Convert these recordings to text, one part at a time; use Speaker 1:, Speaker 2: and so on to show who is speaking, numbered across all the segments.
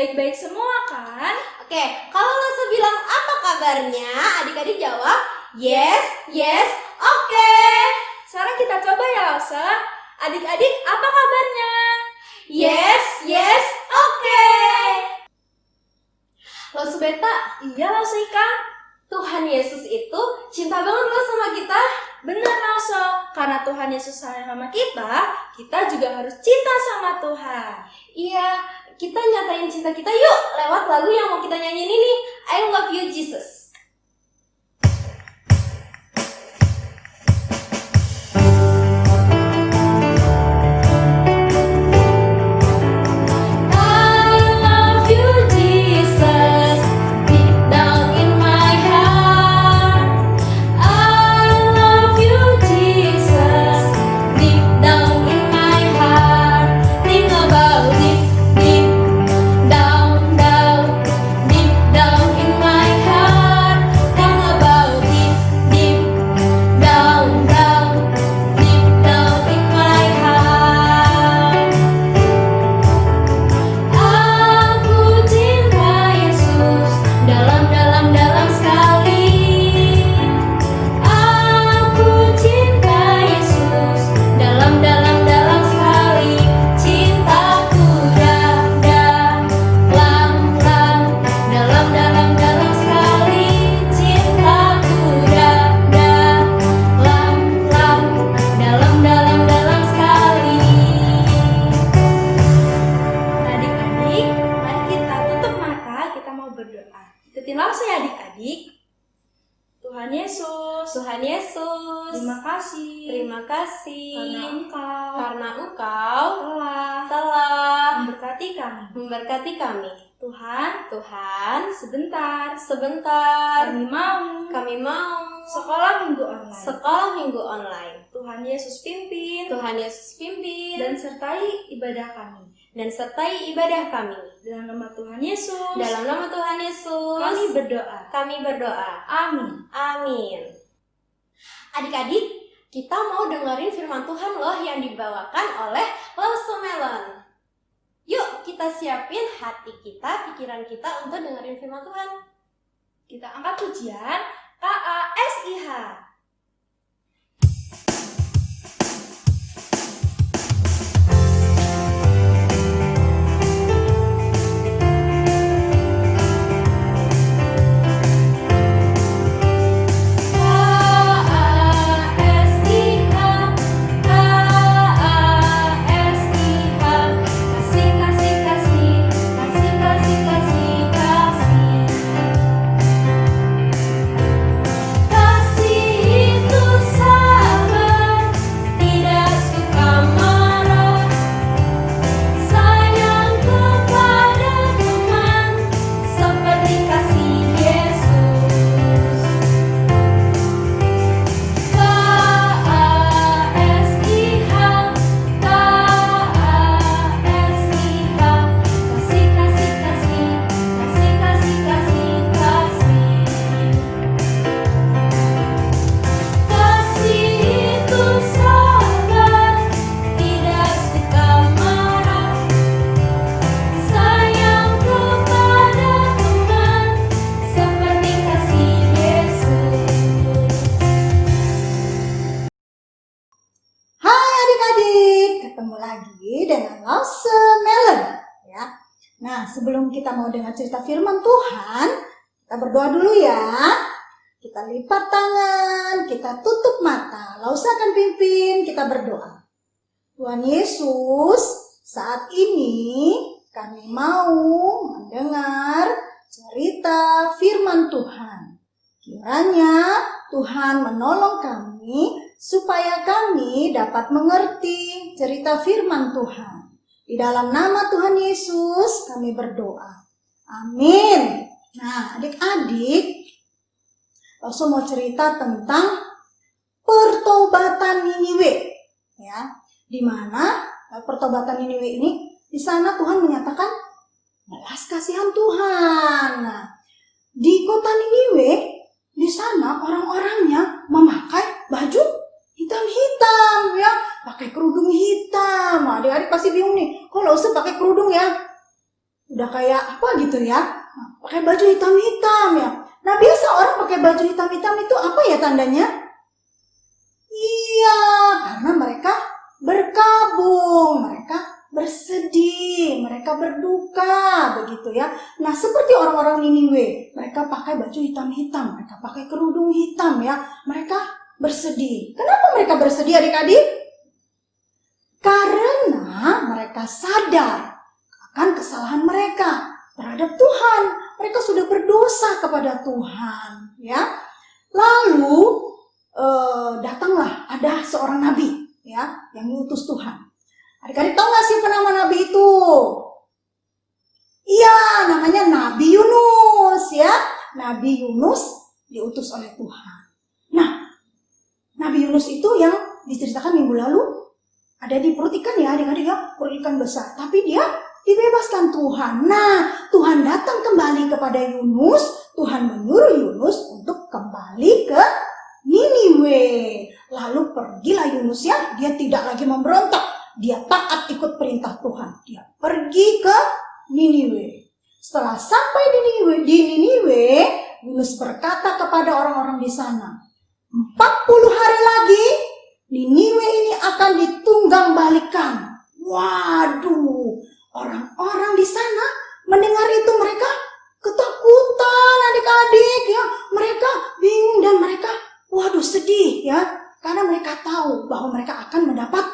Speaker 1: baik-baik semua kan?
Speaker 2: Oke, kalau Lasa bilang apa kabarnya, adik-adik jawab yes, yes, oke.
Speaker 1: Sekarang kita coba ya Lasa. Adik-adik apa kabarnya?
Speaker 2: Yes, yes, oke. Loh Subeta,
Speaker 1: Iya Lasa Ika.
Speaker 2: Tuhan Yesus itu cinta banget loh sama kita.
Speaker 1: Benar Lasa, karena Tuhan Yesus sayang sama kita juga harus cinta sama Tuhan.
Speaker 2: Iya, kita nyatain cinta kita yuk lewat lagu yang mau kita nyanyiin ini. I love you Jesus.
Speaker 1: Tuhan Yesus,
Speaker 2: Tuhan Yesus,
Speaker 1: terima kasih
Speaker 2: terima kasih
Speaker 1: karena Engkau
Speaker 2: telah
Speaker 1: memberkati kami. Tuhan,
Speaker 2: sebentar
Speaker 1: kami mau sekolah minggu online. Tuhan Yesus pimpin
Speaker 2: dan
Speaker 1: sertai ibadah kami.
Speaker 2: Dalam nama Tuhan Yesus, kami berdoa. Amin. Adik-adik, kita mau dengerin firman Tuhan loh yang dibawakan oleh Lause Melon. Yuk kita siapin hati kita, pikiran kita untuk dengerin firman Tuhan.
Speaker 1: Kita angkat pujian KASIH.
Speaker 3: Sebelum kita mau dengar cerita firman Tuhan, kita berdoa dulu ya. Kita lipat tangan, kita tutup mata. Lause akan pimpin, kita berdoa. Tuhan Yesus, saat ini kami mau mendengar cerita firman Tuhan. Kiranya Tuhan menolong kami supaya kami dapat mengerti cerita firman Tuhan. Di dalam nama Tuhan Yesus kami berdoa. Amin. Nah, adik-adik, Lause mau cerita tentang pertobatan Niniwe, ya. Di mana pertobatan Niniwe ini, di sana Tuhan menyatakan belas kasihan Tuhan. Nah, di kota Niniwe, di sana orang-orangnya memakai baju hitam-hitam, ya, pakai kerudung hitam. Adik-adik pasti bingung nih, kok Lause pakai kerudung ya? udah kayak apa gitu ya, pakai baju hitam-hitam ya. Nah biasa orang pakai baju hitam-hitam itu apa ya tandanya? Iya, karena mereka berkabung, mereka bersedih, mereka berduka, begitu ya. Nah seperti orang-orang Niniwe, mereka pakai baju hitam-hitam, mereka pakai kerudung hitam ya, mereka bersedih. Kenapa mereka bersedih adik-adik? Karena mereka sadar akan kesalahan mereka terhadap Tuhan. Mereka sudah berdosa kepada Tuhan, ya. Lalu datanglah ada seorang nabi, ya, yang diutus Tuhan. Adik-adik tahu nggak siapa nama nabi itu? Iya, namanya Nabi Yunus, ya. Nabi Yunus diutus oleh Tuhan. Nah, Nabi Yunus itu yang diceritakan minggu lalu ada di perut ikan ya, adik-adik ya, perut ikan besar. Tapi dia dibebaskan Tuhan. Nah, Tuhan datang kembali kepada Yunus. Tuhan menyuruh Yunus untuk kembali ke Niniwe. Lalu pergilah Yunus ya, dia tidak lagi memberontak. Dia taat ikut perintah Tuhan. Dia pergi ke Niniwe. Setelah sampai di Niniwe, Yunus berkata kepada orang-orang di sana, 40 hari lagi Niniwe ini akan ditunggang balikan. Waduh, orang-orang di sana mendengar itu mereka ketakutan adik-adik ya. Mereka bingung dan mereka waduh sedih ya. Karena mereka tahu bahwa mereka akan mendapat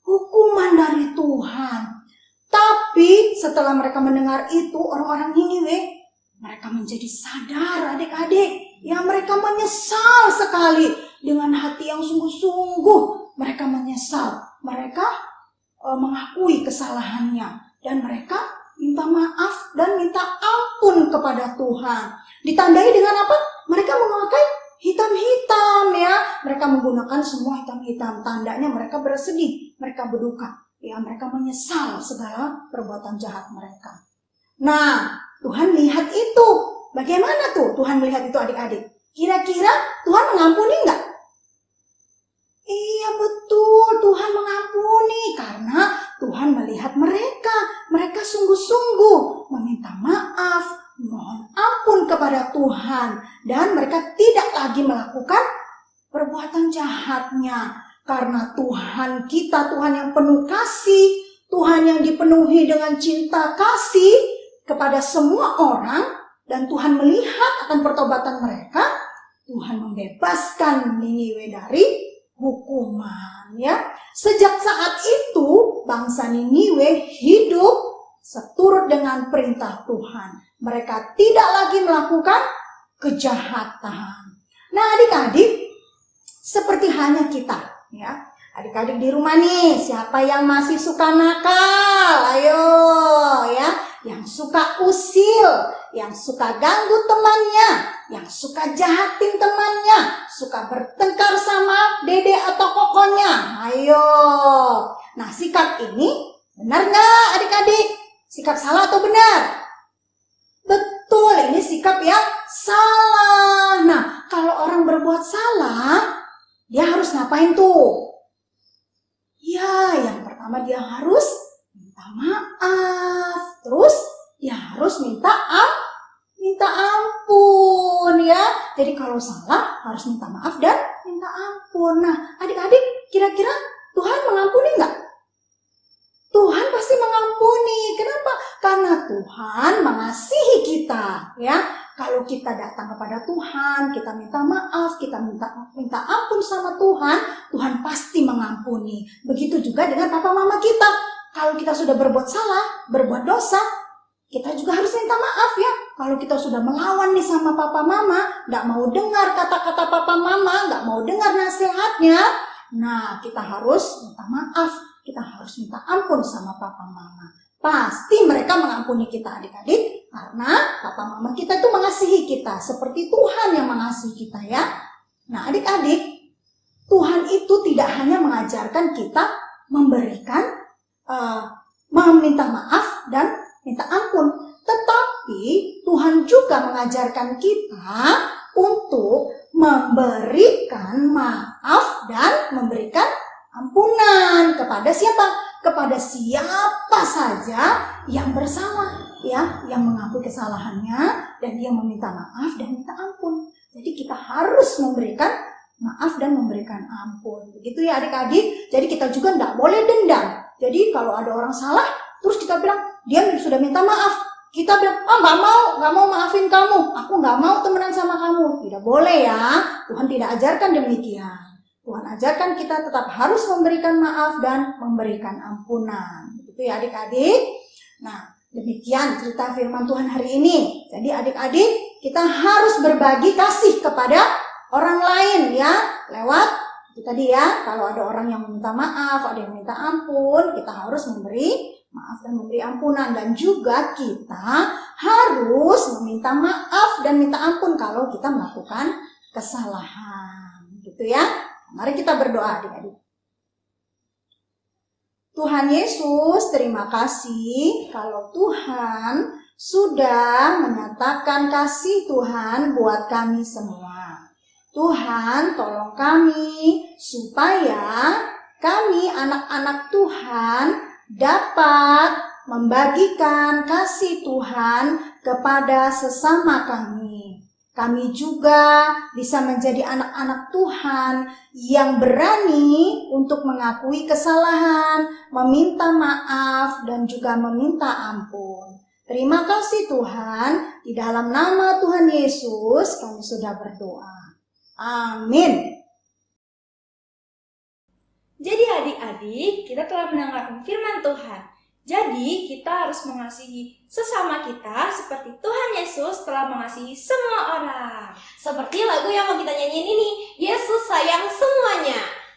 Speaker 3: hukuman dari Tuhan. Tapi setelah mereka mendengar itu orang-orang Niniwe, mereka menjadi sadar adik-adik. Ya mereka menyesal sekali. Dengan hati yang sungguh-sungguh mereka menyesal. Mereka mengakui kesalahannya. Dan mereka minta maaf dan minta ampun kepada Tuhan. Ditandai dengan apa? Mereka memakai hitam-hitam ya. Mereka menggunakan semua hitam-hitam. Tandanya mereka bersedih, mereka berduka. Ya, mereka menyesal segala perbuatan jahat mereka. Nah, Tuhan lihat itu. Bagaimana tuh Tuhan melihat itu adik-adik? Kira-kira Tuhan mengampuni enggak? Iya betul, Tuhan mengampuni karena Tuhan melihat mereka. Mereka sungguh-sungguh meminta maaf, mohon ampun kepada Tuhan. Dan mereka tidak lagi melakukan perbuatan jahatnya. Karena Tuhan kita, Tuhan yang penuh kasih, Tuhan yang dipenuhi dengan cinta kasih kepada semua orang. Dan Tuhan melihat akan pertobatan mereka. Tuhan membebaskan Niniwe dari hukuman ya. Sejak saat itu bangsa Niniwe hidup seturut dengan perintah Tuhan. Mereka tidak lagi melakukan kejahatan. Nah adik-adik, seperti hanya kita ya. Adik-adik di rumah nih, siapa yang masih suka nakal? Ayo ya, yang suka usil, yang suka ganggu temannya, yang suka jahatin temannya, suka bertengkar sama dede atau kokonya. Ayo. Nah, sikap ini benar nggak adik-adik? Sikap salah atau benar? Betul, ini sikap yang salah. Nah, kalau orang berbuat salah, dia harus ngapain tuh? Ya, yang pertama dia harus minta maaf. Terus dia harus minta ampun ya. Jadi kalau salah harus minta maaf dan minta ampun. Nah, adik-adik kira-kira Tuhan mengampuni enggak? Tuhan pasti mengampuni. Kenapa? Karena Tuhan mengasihi kita ya. Kalau kita datang kepada Tuhan, kita minta maaf, kita minta ampun sama Tuhan, Tuhan pasti mengampuni. Begitu juga dengan papa mama kita. Kalau kita sudah berbuat salah, berbuat dosa, kita juga harus minta maaf ya. Kalau kita sudah melawan nih sama papa mama, gak mau dengar kata-kata papa mama, gak mau dengar nasihatnya, nah kita harus minta maaf, kita harus minta ampun sama papa mama. Pasti mereka mengampuni kita adik-adik, karena papa mama kita itu mengasihi kita, seperti Tuhan yang mengasihi kita ya. Nah adik-adik, Tuhan itu tidak hanya mengajarkan kita memberikan, meminta maaf dan minta ampun, tetapi Tuhan juga mengajarkan kita untuk memberikan maaf dan memberikan ampunan kepada siapa? kepada siapa saja yang bersalah, ya, yang mengakui kesalahannya dan dia meminta maaf dan minta ampun. Jadi kita harus memberikan maaf dan memberikan ampun. Begitu ya adik-adik. Jadi kita juga tidak boleh dendam. Jadi kalau ada orang salah, terus kita bilang, dia sudah minta maaf. Kita bilang, nggak mau maafin kamu. Aku nggak mau temenan sama kamu. Tidak boleh ya. Tuhan tidak ajarkan demikian. Tuhan ajarkan kita tetap harus memberikan maaf dan memberikan ampunan. Begitu ya adik-adik. Nah, demikian cerita firman Tuhan hari ini. Jadi adik-adik, kita harus berbagi kasih kepada orang lain ya. Lewat itu tadi ya, kalau ada orang yang meminta maaf, ada yang minta ampun, kita harus memberi maaf dan memberi ampunan. Dan juga kita harus meminta maaf dan minta ampun kalau kita melakukan kesalahan. Gitu ya. Mari kita berdoa adik-adik. Tuhan Yesus, terima kasih kalau Tuhan sudah menyatakan kasih Tuhan buat kami semua. Tuhan, tolong kami supaya kami anak-anak Tuhan dapat membagikan kasih Tuhan kepada sesama kami. Kami juga bisa menjadi anak-anak Tuhan yang berani untuk mengakui kesalahan, meminta maaf, dan juga meminta ampun. Terima kasih Tuhan, di dalam nama Tuhan Yesus kami sudah berdoa. Amin.
Speaker 1: Jadi adik-adik, kita telah mendengarkan firman Tuhan. Jadi kita harus mengasihi sesama kita seperti Tuhan Yesus telah mengasihi semua orang.
Speaker 2: Seperti lagu yang mau kita nyanyiin ini, Yesus sayang semuanya.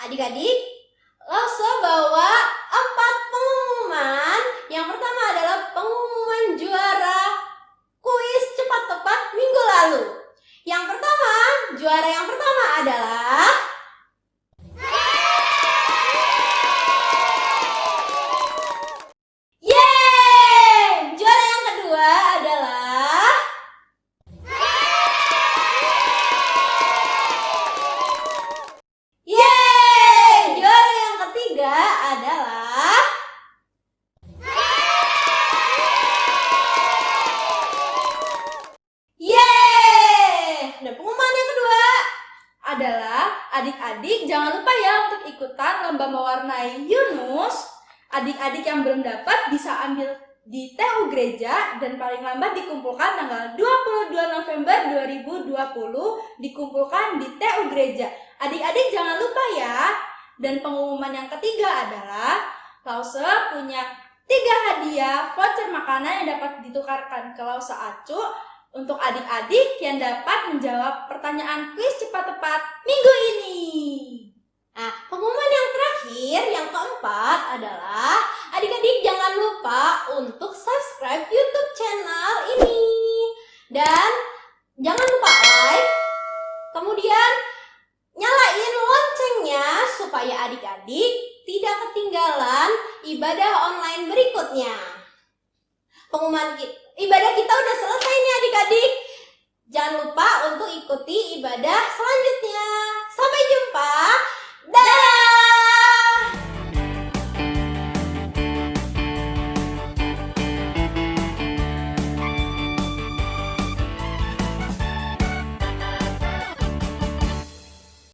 Speaker 2: Adik-adik, Lause bawa 4 pengumuman. Yang pertama adalah pengumuman juara kuis cepat tepat minggu lalu. Yang pertama, juara yang pertama adalah Yeay! Juara yang kedua adalah Yeay! Juara yang ketiga adalah Yeay! Dan pengumuman yang kedua
Speaker 1: Adalah adik-adik jangan lupa ya untuk ikutan lomba mewarnai Yunus. Adik-adik yang belum dapat bisa ambil di TU Gereja dan paling lambat dikumpulkan tanggal 22 November 2020 dikumpulkan di TU Gereja. Adik-adik jangan lupa ya. Dan pengumuman yang ketiga adalah Lause punya 3 hadiah voucher makanan yang dapat ditukarkan ke Lause Acu untuk adik-adik yang dapat menjawab pertanyaan kuis cepat tepat minggu ini.
Speaker 2: Nah, pengumuman yang terakhir, yang keempat adalah adik-adik jangan lupa untuk subscribe YouTube channel ini. Dan jangan lupa like, kemudian nyalain loncengnya supaya adik-adik tidak ketinggalan ibadah online berikutnya. Pengumuman ibadah kita udah selesai nih adik-adik. Jangan lupa untuk ikuti ibadah selanjutnya.